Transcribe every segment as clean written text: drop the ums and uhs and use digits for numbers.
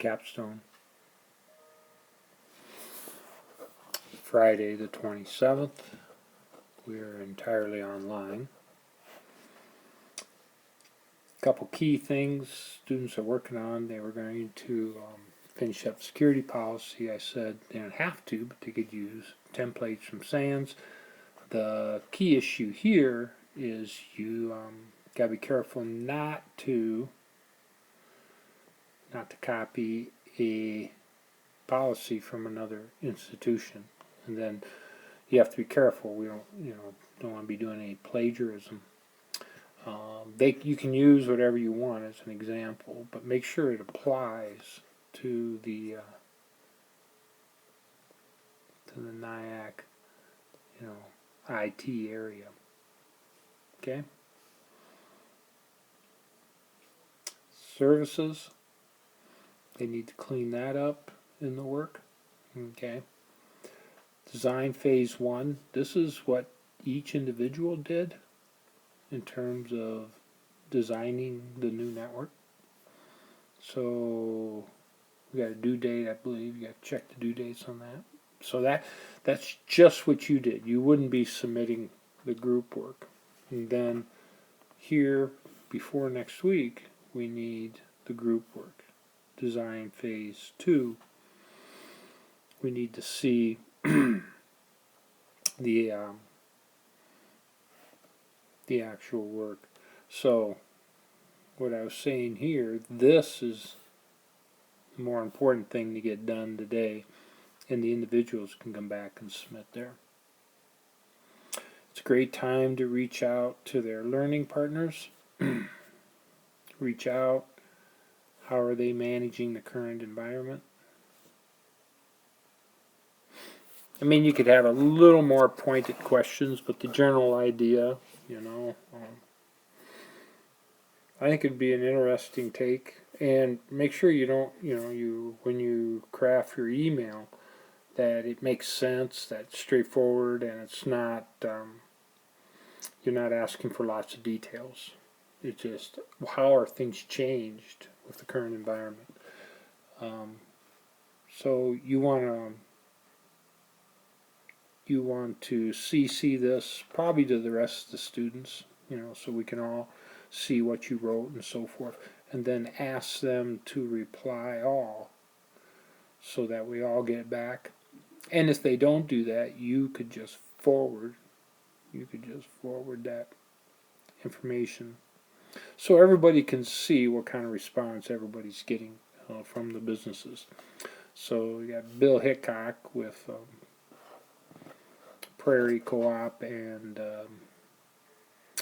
capstone. Friday the 27th, we are entirely online. A couple key things students are working on. They were going to finish up security policy. I said they don't have to, but they could use templates from SANS. The key issue here is you got to be careful not to copy a policy from another institution, and then you have to be careful. We don't want to be doing any plagiarism. You can use whatever you want as an example, but make sure it applies to the NIAC, IT area. Okay. Services, they need to clean that up in the work. Okay. Design phase 1. This is what each individual did in terms of designing the new network. So we got a due date, I believe. You got to check the due dates on that. So that's just what you did. You wouldn't be submitting the group work. And then here, before next week, we need the group work. Design phase 2. We need to see the actual work. So what I was saying here, this is the more important thing to get done today, and the individuals can come back and submit there. It's a great time to reach out to their learning partners. Reach out. How are they managing the current environment? I mean, you could have a little more pointed questions, but the general idea, I think it'd be an interesting take. And make sure you don't, when you craft your email, that it makes sense, that's straightforward, and it's not, you're not asking for lots of details. It's just, how are things changed with the current environment? So you want to CC this probably to the rest of the students, so we can all see what you wrote and so forth, and then ask them to reply all so that we all get back. And if they don't do that, you could just forward that information so everybody can see what kind of response everybody's getting from the businesses. So we got Bill Hickok with Prairie Co-op, and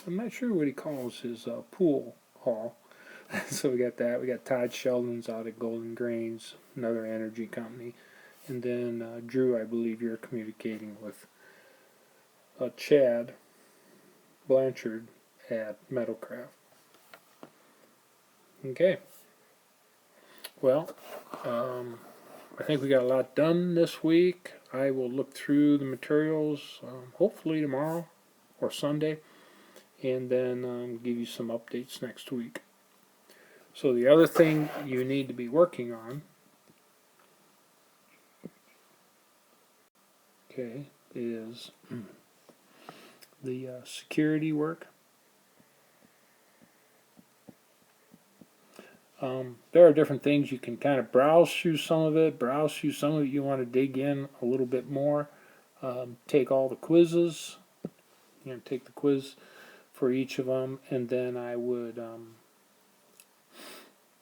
I'm not sure what he calls his pool hall. So we got that. We got Todd Sheldon's out at Golden Grains, another energy company. And then Drew, I believe you're communicating with Chad Blanchard at Metalcraft. Okay. Well, I think we got a lot done this week. I will look through the materials hopefully tomorrow or Sunday, and then give you some updates next week. So the other thing you need to be working on, is the security work. There are different things. You can kind of browse through some of it. You want to dig in a little bit more. Take all the quizzes. Take the quiz for each of them, and then I would,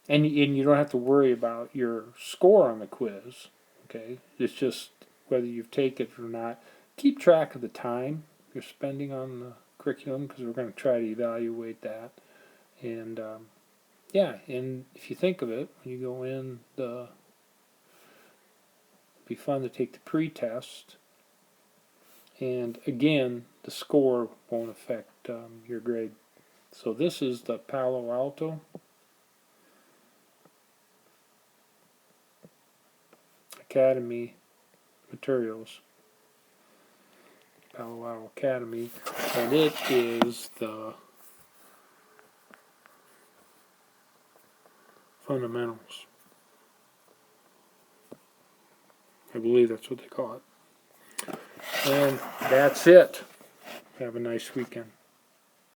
and you don't have to worry about your score on the quiz. Okay, it's just whether you've taken it or not. Keep track of the time you're spending on the curriculum, because we're going to try to evaluate that. And yeah, and if you think of it, when you go in, it'd be fun to take the pre-test. And again, the score won't affect your grade. So this is the Palo Alto Academy materials. Palo Alto Academy, and it is the fundamentals. I believe that's what they call it. And that's it. Have a nice weekend.